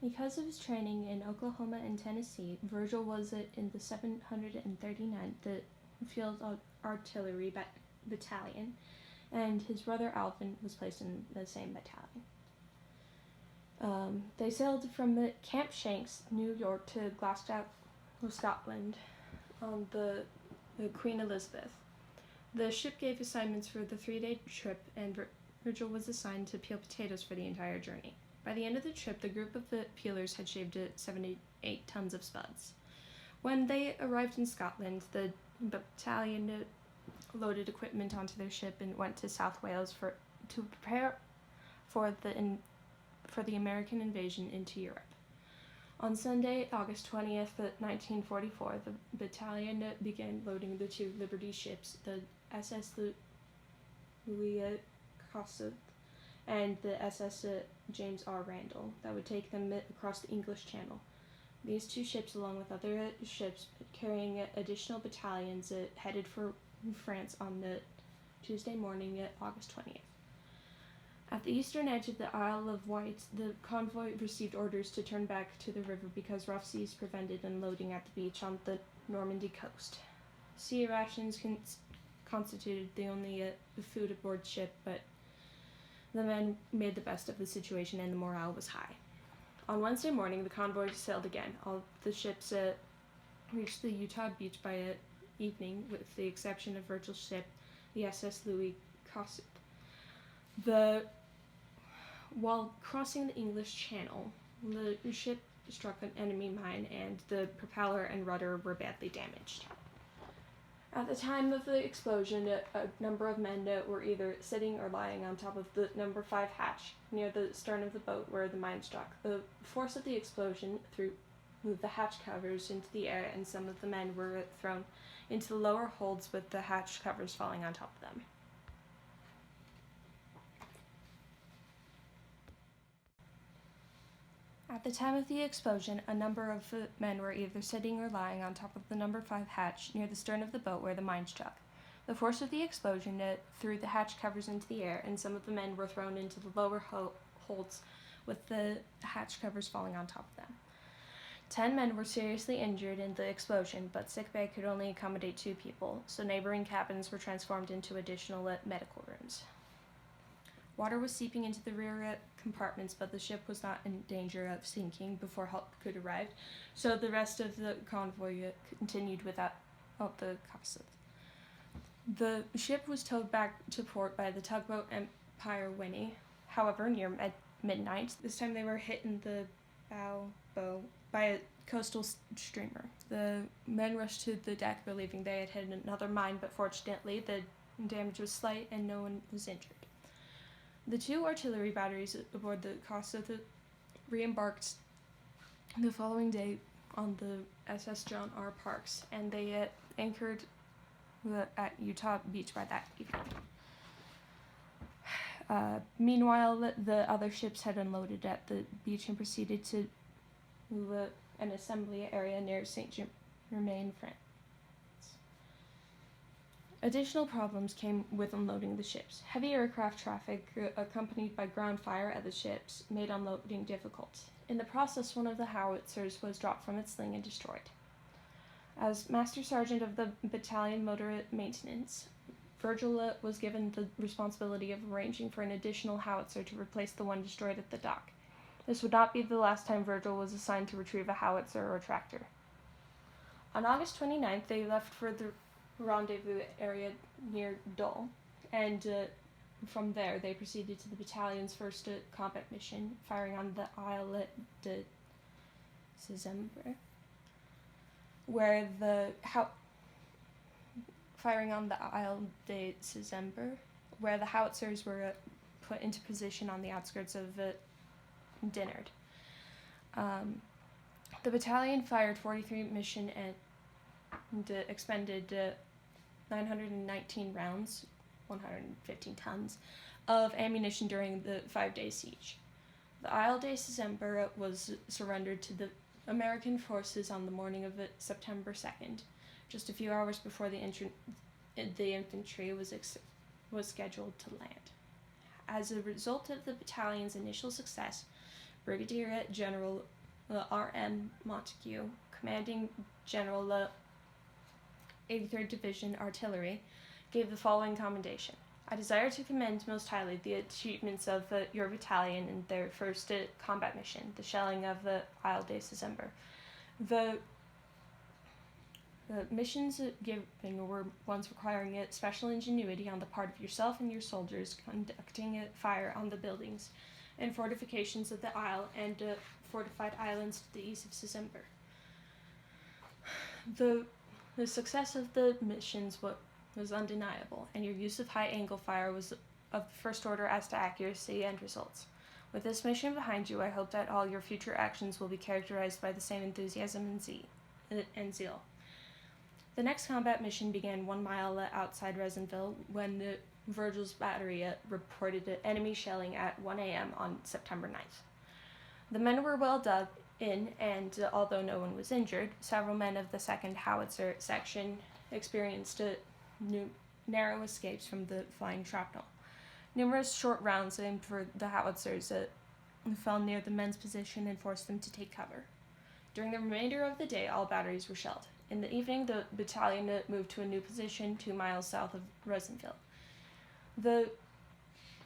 Because of his training in Oklahoma and Tennessee, Virgil was in the 739th the Field Artillery Battalion, and his brother Alvin was placed in the same battalion. They sailed from Camp Shanks, New York, to Glasgow, Scotland, on the Queen Elizabeth. The ship gave assignments for the 3-day trip, and Virgil was assigned to peel potatoes for the entire journey. By the end of the trip, the group of the peelers had shaved 78 tons of spuds. When they arrived in Scotland, the battalion loaded equipment onto their ship and went to South Wales to prepare for the American invasion into Europe. On Sunday, August 20th, 1944, the battalion began loading the 2 Liberty ships, the SS WWII and the SS James R. Randall, that would take them across the English Channel. These 2 ships, along with other ships carrying additional battalions, headed for France on the Tuesday morning, August 20th. At the eastern edge of the Isle of Wight, the convoy received orders to turn back to the river because rough seas prevented unloading at the beach on the Normandy coast. Sea rations constituted the only food aboard ship, but the men made the best of the situation and the morale was high. On Wednesday morning, the convoy sailed again. All the ships reached the Utah beach by evening, with the exception of Virgil's ship, the SS Louis Gossett. While crossing the English Channel, the ship struck an enemy mine and the propeller and rudder were badly damaged. At the time of the explosion, a number of men were either sitting or lying on top of the number 5 hatch near the stern of the boat where the mine struck. The force of the explosion threw the hatch covers into the air, and some of the men were thrown into the lower holds with the hatch covers falling on top of them. At the time of the explosion, a number of men were either sitting or lying on top of the number 5 hatch near the stern of the boat where the mine struck. The force of the explosion threw the hatch covers into the air, and some of the men were thrown into the lower holds with the hatch covers falling on top of them. 10 men were seriously injured in the explosion, but sickbay could only accommodate 2 people, so neighboring cabins were transformed into additional medical rooms. Water was seeping into the rear compartments, but the ship was not in danger of sinking before help could arrive, so the rest of the convoy continued without the Gossett. The ship was towed back to port by the tugboat Empire Winnie. However, near midnight, this time they were hit in the bow by a coastal streamer. The men rushed to the deck, believing they had hit another mine, but fortunately the damage was slight and no one was injured. The 2 artillery batteries aboard the Gossett re-embarked the following day on the SS John R. Parks, and they anchored at Utah Beach by that evening. Meanwhile, the other ships had unloaded at the beach and proceeded to an assembly area near Saint-Germain, France. Additional problems came with unloading the ships. Heavy aircraft traffic, accompanied by ground fire at the ships, made unloading difficult. In the process, one of the howitzers was dropped from its sling and destroyed. As Master Sergeant of the Battalion Motor Maintenance, Virgil was given the responsibility of arranging for an additional howitzer to replace the one destroyed at the dock. This would not be the last time Virgil was assigned to retrieve a howitzer or tractor. On August 29th, they left for the rendezvous area near Dole, and from there they proceeded to the battalion's first combat mission, firing on the Isle de Cézembre, where the howitzers were put into position on the outskirts of Dinard. The battalion fired 43 mission and expended 919 rounds, 115 tons, of ammunition during the 5-day siege. The Isle de Cézembre was surrendered to the American forces on the morning of September 2nd, just a few hours before the infantry was scheduled to land. As a result of the battalion's initial success, Brigadier General R.M. Montague, commanding General 83rd Division Artillery, gave the following commendation. I desire to commend most highly the achievements of your battalion in their first combat mission, the shelling of the Isle de December. The missions given were ones requiring special ingenuity on the part of yourself and your soldiers, conducting fire on the buildings and fortifications of the Isle and fortified islands to the east of December. The success of the missions was undeniable, and your use of high-angle fire was of the first order as to accuracy and results. With this mission behind you, I hope that all your future actions will be characterized by the same enthusiasm and zeal. The next combat mission began 1 mile outside Resinville when Virgil's battery reported enemy shelling at 1 a.m. on September 9th. The men were well dug in, and although no one was injured, several men of the 2nd Howitzer Section experienced narrow escapes from the flying shrapnel. Numerous short rounds aimed for the howitzers fell near the men's position and forced them to take cover. During the remainder of the day, all batteries were shelled. In the evening, the battalion moved to a new position 2 miles south of Resinville. The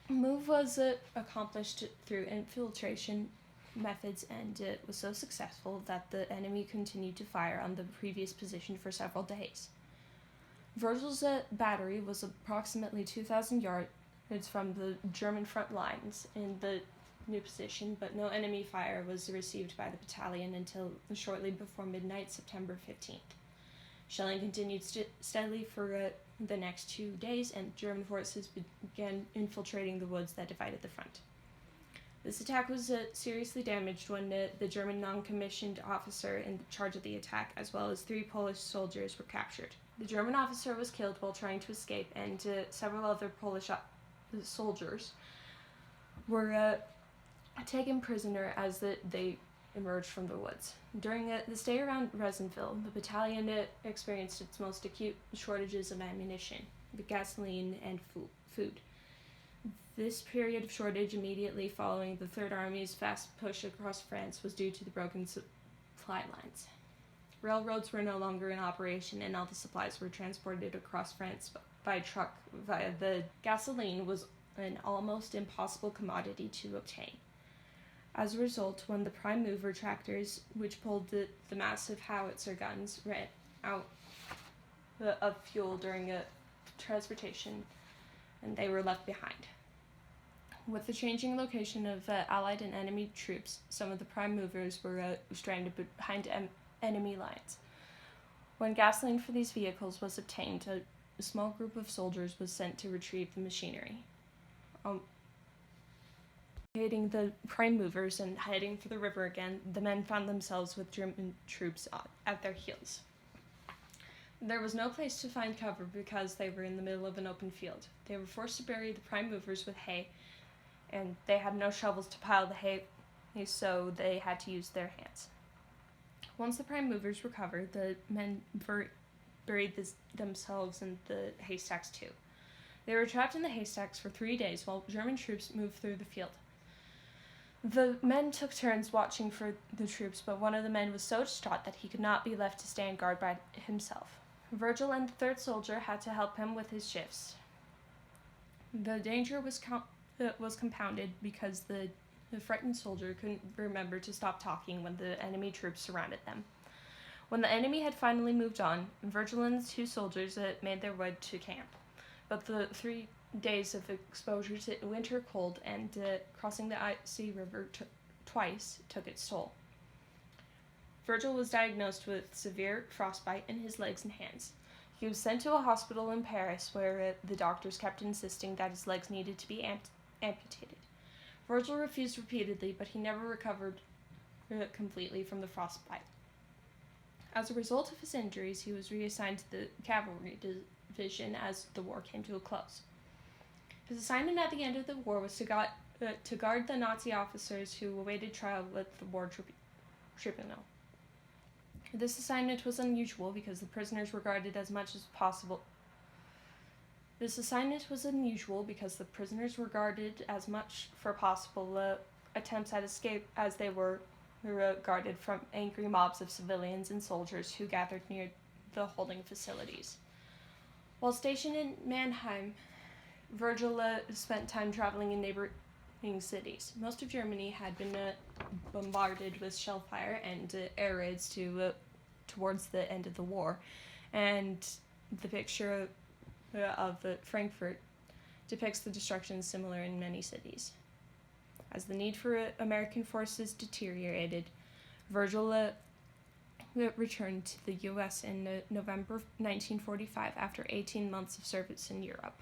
move was accomplished through infiltration methods, and it was so successful that the enemy continued to fire on the previous position for several days. Virgil's battery was approximately 2,000 yards from the German front lines in the new position, but no enemy fire was received by the battalion until shortly before midnight, September 15th. Shelling continued steadily for the next 2 days, and German forces began infiltrating the woods that divided the front. This attack was seriously damaged when the German non-commissioned officer in charge of the attack, as well as 3 Polish soldiers, were captured. The German officer was killed while trying to escape, and several other Polish soldiers were taken prisoner as they emerged from the woods. During the stay around Resinville, the battalion experienced its most acute shortages of ammunition, gasoline, and food. This period of shortage immediately following the Third Army's fast push across France was due to the broken supply lines. Railroads were no longer in operation, and all the supplies were transported across France by truck via the gasoline was an almost impossible commodity to obtain. As a result, when the prime mover tractors, which pulled the massive howitzer guns, ran out of fuel during transportation, and they were left behind. With the changing location of Allied and enemy troops, some of the prime movers were stranded behind enemy lines. When gasoline for these vehicles was obtained, a small group of soldiers was sent to retrieve the machinery. Hitting the prime movers and heading for the river again, the men found themselves with German troops at their heels. There was no place to find cover because they were in the middle of an open field. They were forced to bury the prime movers with hay, and they had no shovels to pile the hay, so they had to use their hands. Once the prime movers were covered, the men buried themselves in the haystacks too. They were trapped in the haystacks for 3 days while German troops moved through the field. The men took turns watching for the troops, but one of the men was so distraught that he could not be left to stand guard by himself. Virgil and the 3rd soldier had to help him with his shifts. The danger was compounded because the frightened soldier couldn't remember to stop talking when the enemy troops surrounded them. When the enemy had finally moved on, Virgil and the 2 soldiers made their way to camp. But the 3 days of exposure to winter cold and crossing the icy river twice took its toll. Virgil was diagnosed with severe frostbite in his legs and hands. He was sent to a hospital in Paris where the doctors kept insisting that his legs needed to be amputated. Virgil refused repeatedly, but he never recovered completely from the frostbite. As a result of his injuries, he was reassigned to the cavalry division as the war came to a close. His assignment at the end of the war was to guard the Nazi officers who awaited trial with the war tribunal. This assignment was unusual because the prisoners were guarded as much as possible. This assignment was unusual because the prisoners were guarded as much as possible attempts at escape as they were guarded from angry mobs of civilians and soldiers who gathered near the holding facilities. While stationed in Mannheim, Virgil spent time traveling in neighboring cities. Most of Germany had been bombarded with shell fire and air raids towards the end of the war, and the picture of Frankfurt depicts the destruction similar in many cities. As the need for American forces deteriorated, Virgil returned to the U.S. in November 1945 after 18 months of service in Europe.